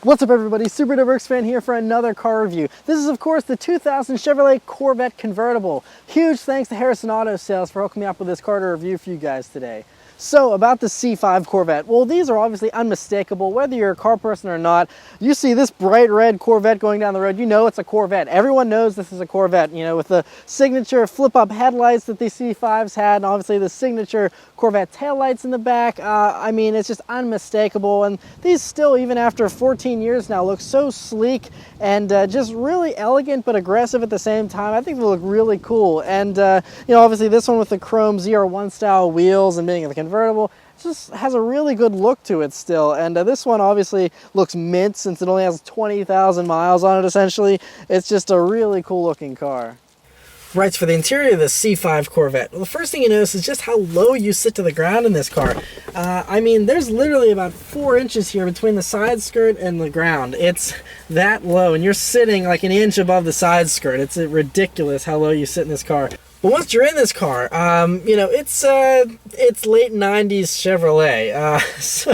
What's up everybody, Super Diverse fan here for another car review. This is of course the 2000 Chevrolet Corvette Convertible. Huge thanks to Harrison Auto Sales for hooking me up with this car to review for you guys today. So about the C5 Corvette, well these are obviously unmistakable whether you're a car person or not. You see this bright red Corvette going down the road, you know it's a Corvette. Everyone knows this is a Corvette, you know, with the signature flip-up headlights that the C5s had, and obviously the signature Corvette taillights in the back. I mean, it's just unmistakable, and these still, even after 14 years now, look so sleek and just really elegant but aggressive at the same time. I think they look really cool, and you know, obviously this one with the chrome ZR1 style wheels and being a convertible, it just has a really good look to it still. And this one obviously looks mint since it only has 20,000 miles on it essentially. It's just a really cool looking car. Right, for the interior of the C5 Corvette, well, the first thing you notice is just how low you sit to the ground in this car. I mean, there's literally about 4 inches here between the side skirt and the ground. It's that low, and you're sitting like an inch above the side skirt. It's ridiculous how low you sit in this car. But once you're in this car, you know, it's late 90s Chevrolet. So,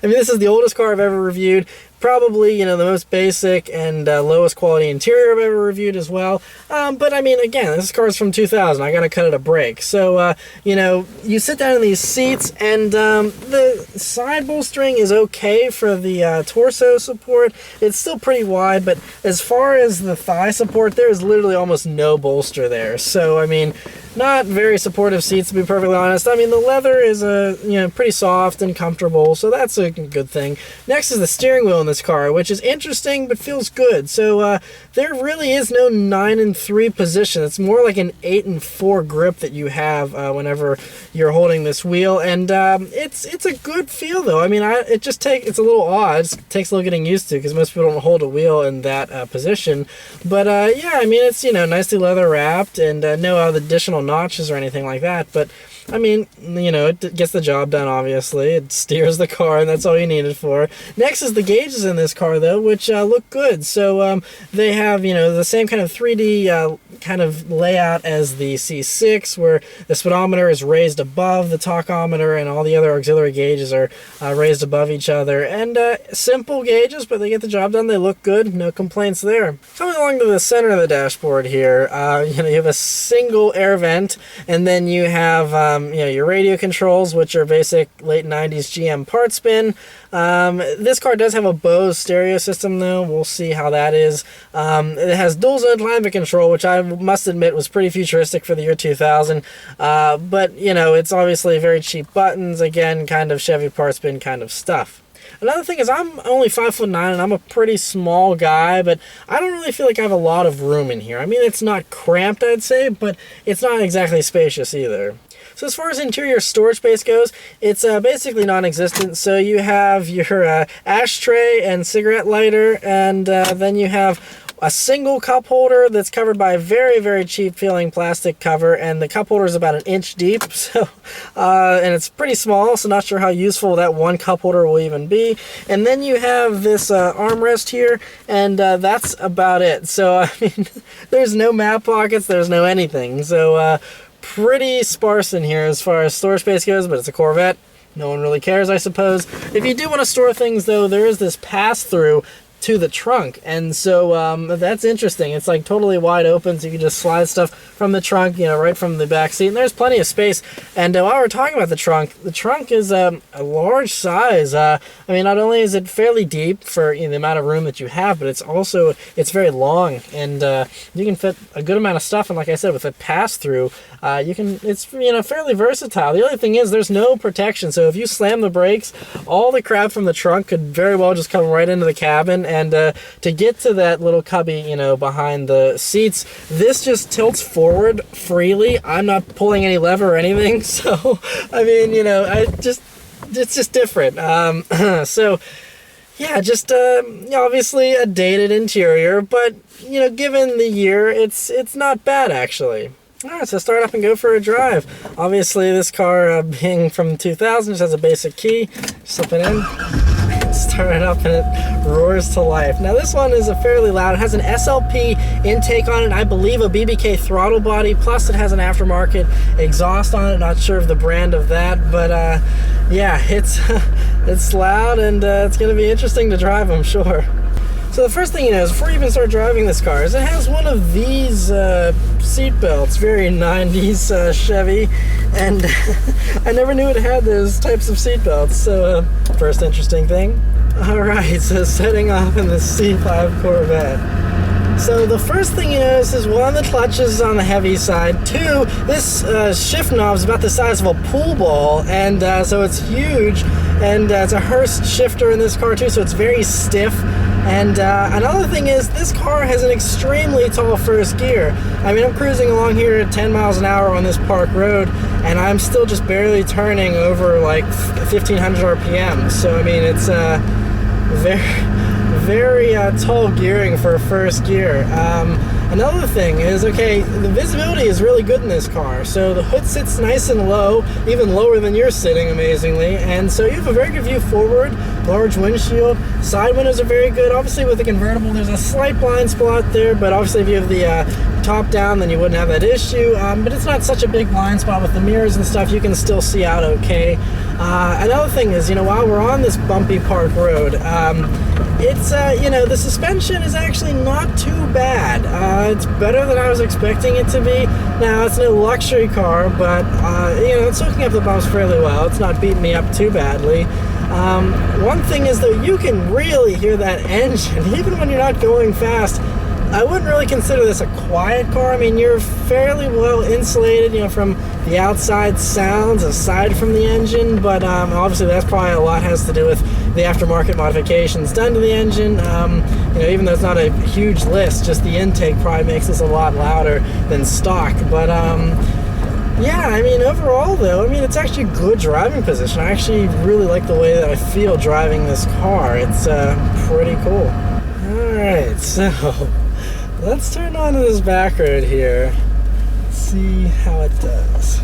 I mean, this is the oldest car I've ever reviewed. Probably, you know, the most basic and lowest quality interior I've ever reviewed as well. But I mean, again, this car is from 2000. I gotta cut it a break. So, you know, you sit down in these seats, and the side bolstering is okay for the torso support. It's still pretty wide, but as far as the thigh support, there's literally almost no bolster there. So, I mean, not very supportive seats, to be perfectly honest. I mean, the leather is you know, pretty soft and comfortable, so that's a good thing. Next is the steering wheel in this car, which is interesting but feels good. So there really is no 9 and 3 position. It's more like an 8 and 4 grip that you have whenever you're holding this wheel, and it's a good feel though. I mean, it's a little odd. It takes a little getting used to because most people don't hold a wheel in that position. But yeah, I mean, it's, you know, nicely leather wrapped and no additional notches or anything like that, but I mean, you know, it gets the job done, obviously. It steers the car, and that's all you need it for. Next is the gauges in this car, though, which look good. So they have, you know, the same kind of 3D kind of layout as the C6, where the speedometer is raised above the tachometer, and all the other auxiliary gauges are raised above each other. And simple gauges, but they get the job done. They look good. No complaints there. Coming along to the center of the dashboard here, you know, you have a single air vent, and then you have you know, your radio controls, which are basic late 90s GM parts bin. This car does have a Bose stereo system though. We'll see how that is. It has dual zone climate control, which I must admit was pretty futuristic for the year 2000. But you know, it's obviously very cheap buttons. Again, kind of Chevy parts bin kind of stuff. Another thing is I'm only 5'9" and I'm a pretty small guy, but I don't really feel like I have a lot of room in here. I mean, it's not cramped, I'd say, but it's not exactly spacious either. So as far as interior storage space goes, it's basically non-existent. So you have your ashtray and cigarette lighter, and then you have a single cup holder that's covered by a very, very cheap feeling plastic cover, and the cup holder is about 1 inch deep, so and it's pretty small, so not sure how useful that one cup holder will even be. And then you have this armrest here, and that's about it. So I mean, there's no map pockets, there's no anything. So pretty sparse in here as far as storage space goes, but it's a Corvette. No one really cares, I suppose. If you do want to store things, though, there is this pass-through to the trunk, and so that's interesting. It's like totally wide open, so you can just slide stuff from the trunk, you know, right from the back seat, and there's plenty of space. And while we're talking about the trunk is a large size. I mean, not only is it fairly deep for, you know, the amount of room that you have, but it's very long, and you can fit a good amount of stuff. And like I said, with a pass-through, it's, you know, fairly versatile. The only thing is there's no protection, so if you slam the brakes, all the crap from the trunk could very well just come right into the cabin. And to get to that little cubby, you know, behind the seats, this just tilts forward freely. I'm not pulling any lever or anything, so I mean, you know, it's just different. So yeah, just you know, obviously a dated interior, but you know, given the year, it's not bad actually. Alright, so start up and go for a drive. Obviously, this car, being from 2000, just has a basic key. Slip it in, start it up, and it roars to life. Now, this one is a fairly loud. It has an SLP intake on it, I believe a BBK throttle body, plus it has an aftermarket exhaust on it. Not sure of the brand of that, but yeah, it's loud, and it's going to be interesting to drive, I'm sure. So the first thing you know is, before you even start driving this car, is it has one of these seat belts, very 90s Chevy, and I never knew it had those types of seat belts. So first interesting thing. Alright, so setting off in the C5 Corvette. So the first thing you notice is, one, the clutch is on the heavy side. Two, this shift knob is about the size of a pool ball, and so it's huge, and it's a Hurst shifter in this car too, so it's very stiff. And another thing is, this car has an extremely tall first gear. I mean, I'm cruising along here at 10 miles an hour on this park road, and I'm still just barely turning over like 1500 RPM. So I mean, it's very tall gearing for first gear. Another thing is, okay, the visibility is really good in this car. So the hood sits nice and low, even lower than you're sitting, amazingly. And so you have a very good view forward, large windshield. Side windows are very good. Obviously with the convertible, there's a slight blind spot there, but obviously if you have the top down, then you wouldn't have that issue. But it's not such a big blind spot with the mirrors and stuff. You can still see out okay. Another thing is, while we're on this bumpy park road, it's, the suspension is actually not too bad. It's better than I was expecting it to be. Now, it's no luxury car, but, it's soaking up the bumps fairly well. It's not beating me up too badly. One thing is, though, you can really hear that engine, even when you're not going fast. I wouldn't really consider this a quiet car. I mean, you're fairly well insulated, from the outside sounds aside from the engine, but obviously that's probably a lot has to do with the aftermarket modifications done to the engine. Even though it's not a huge list, just the intake probably makes this a lot louder than stock. But yeah, I mean, overall though, it's actually a good driving position. I actually really like the way that I feel driving this car. It's pretty cool. Alright, so let's turn on to this back road here, see how it does.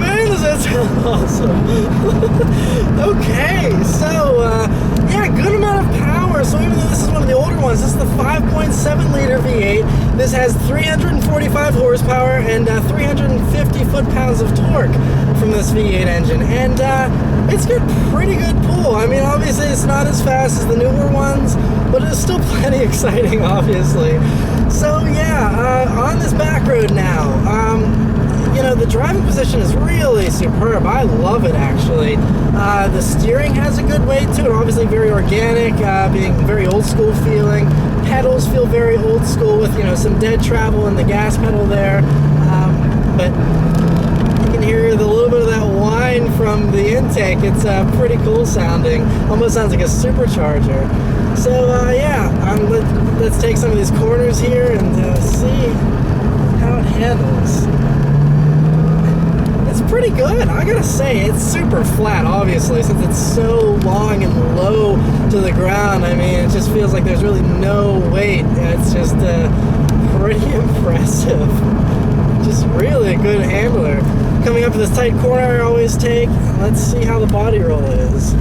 Man, does that sound awesome. Okay, so yeah, good amount of power. So even though this is one of the older ones, this is the 5.7 liter V8. This has 345 horsepower and 350 foot-pounds of torque from this V8 engine, and it's got pretty good pull. I mean, obviously it's not as fast as the newer ones, but it's still plenty exciting, obviously. So yeah, on this back road now, the driving position is really superb. I love it, actually. The steering has a good weight to it, obviously very organic, being very old school feeling. Pedals feel very old school with, some dead travel in the gas pedal there, but you can hear the little bit of that whine from the intake. It's pretty cool sounding. Almost sounds like a supercharger. So yeah, let's take some of these corners here and see how it handles. It's pretty good, I gotta say. It's super flat, obviously, since it's so long and low to the ground. I mean, it just feels like there's really no weight. It's just pretty impressive. Just really a good handler. Coming up to this tight corner I always take, let's see how the body roll is.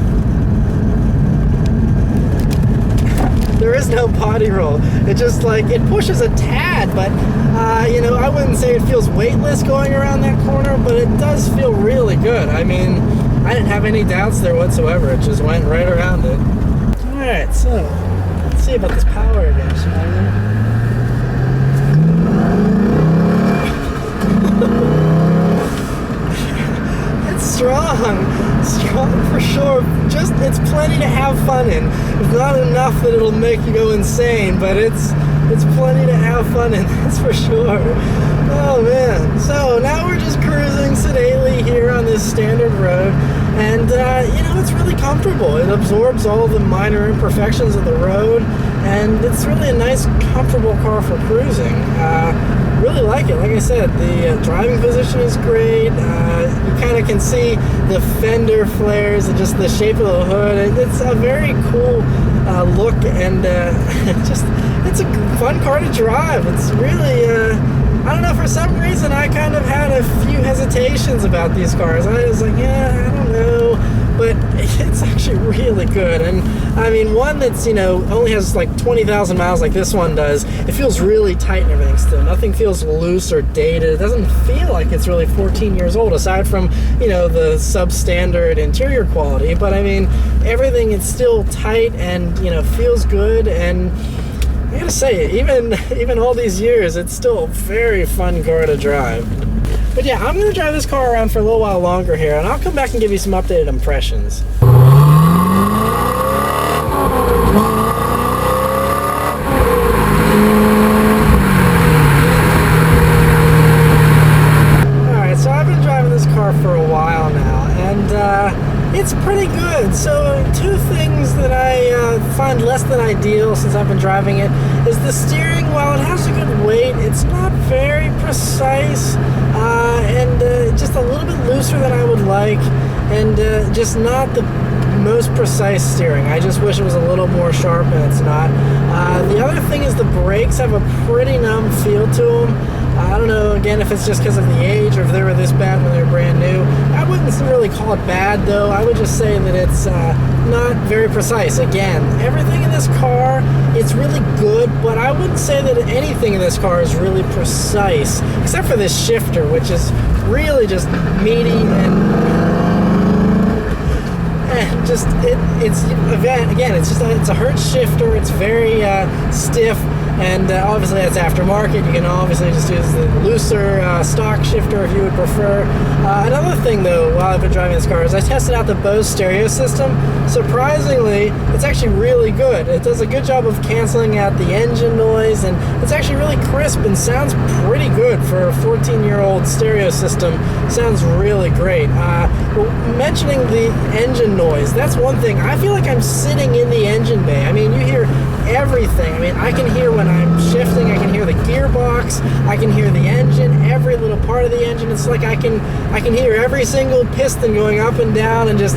There is no body roll. It just it pushes a tad, but I wouldn't say it feels weightless going around that corner, but it does feel really good. I mean, I didn't have any doubts there whatsoever. It just went right around it. Alright, so let's see about this power again, shall we? Strong for sure. Just, it's plenty to have fun in. It's not enough that it'll make you go insane, but it's plenty to have fun in, that's for sure. Oh man. So now we're just cruising sedately here on this standard road, and it's really comfortable. It absorbs all the minor imperfections of the road, and it's really a nice, comfortable car for cruising. Really like it. Like I said, the driving position is great. You kind of can see the fender flares and just the shape of the hood. It's a very cool look, and it's a fun car to drive. It's really, I don't know, for some reason I kind of had a few hesitations about these cars. I was like, yeah, I don't know. but it's actually really good. And I mean, one that's, you know, only has like 20,000 miles like this one does, it feels really tight and everything still. Nothing feels loose or dated. It doesn't feel like it's really 14 years old, aside from, you know, the substandard interior quality. But I mean, everything is still tight and, you know, feels good. And I gotta say, even all these years, it's still a very fun car to drive. But yeah, I'm gonna drive this car around for a little while longer here, and I'll come back and give you some updated impressions. Alright, so I've been driving this car for a while now, and it's pretty good. So two things that I find less than ideal since I've been driving it is the steering. While it has a good weight, it's not very precise, and just a little bit looser than I would like, and just not the most precise steering. I just wish it was a little more sharp, and it's not. The other thing is the brakes have a pretty numb feel to them. I don't know, again, if it's just because of the age or if they were this bad when they were brand new. I wouldn't really call it bad, though. I would just say that it's not very precise. Again, everything in this car, it's really good, but I wouldn't say that anything in this car is really precise, except for this shifter, which is really just meaty and just, it's a Hertz shifter. It's very stiff. And obviously that's aftermarket. You can obviously just use the looser stock shifter if you would prefer. Another thing though, while I've been driving this car, is I tested out the Bose stereo system. Surprisingly, it's actually really good. It does a good job of canceling out the engine noise, and it's actually really crisp and sounds pretty good for a 14-year-old stereo system. Sounds really great. Well, mentioning the engine noise, that's one thing. I feel like I'm sitting in the engine bay. I mean, you hear everything. I mean, I can hear when I'm shifting, I can hear the gearbox, I can hear the engine, every little part of the engine. It's like I can hear every single piston going up and down, and just,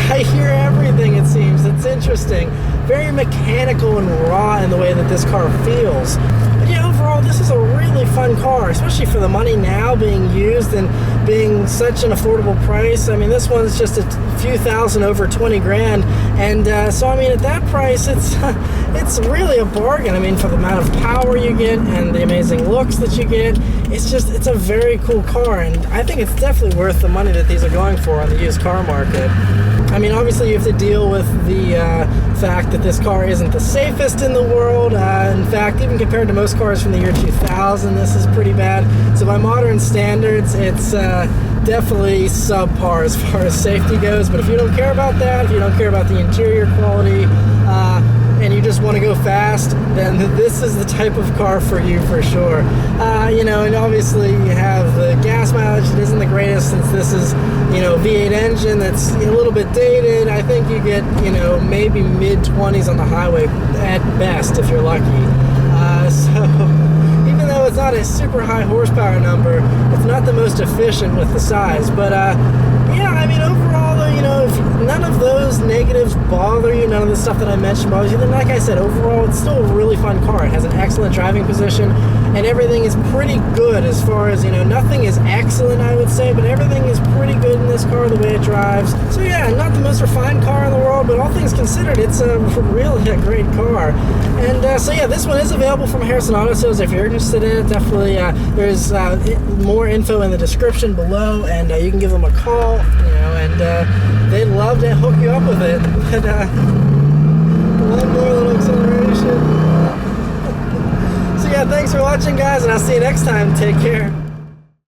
I hear everything, it seems. It's interesting. Very mechanical and raw in the way that this car feels. But yeah, overall, this is a really fun car, especially for the money now being used and being such an affordable price. I mean, this one's just a few thousand over 20 grand, and so I mean, at that price, it's really a bargain. I mean, for the amount of power you get and the amazing looks that you get, it's a very cool car, and I think it's definitely worth the money that these are going for on the used car market. I mean, obviously you have to deal with the fact that this car isn't the safest in the world. In fact, even compared to most cars from the year 2000, this is pretty bad. So by modern standards, it's definitely subpar as far as safety goes. But if you don't care about that, if you don't care about the interior quality, and you just want to go fast, then this is the type of car for you for sure. You know, and obviously you have the gas mileage that isn't the greatest, since this is, you know, V8 engine that's a little bit dated. I think you get, you know, maybe mid-20s on the highway at best if you're lucky. So even though it's not a super high horsepower number, it's not the most efficient with the size. But yeah, I mean, overall though, you know, if none of those negatives bother you, none of the stuff that I mentioned bothers you, then like I said, overall it's still a really fun car. It has an excellent driving position, and everything is pretty good as far as, you know, nothing is excellent, I would say, but everything is pretty good in this car, the way it drives. So yeah, not the most refined car in the world, but all things considered, it's really a great car. And so yeah, this one is available from Harrison Auto Sales. If you're interested in it, definitely there's more info in the description below, and you can give them a call, you know, and they'd love to hook you up with it. And one more little acceleration. So yeah, thanks for watching, guys, and I'll see you next time. Take care.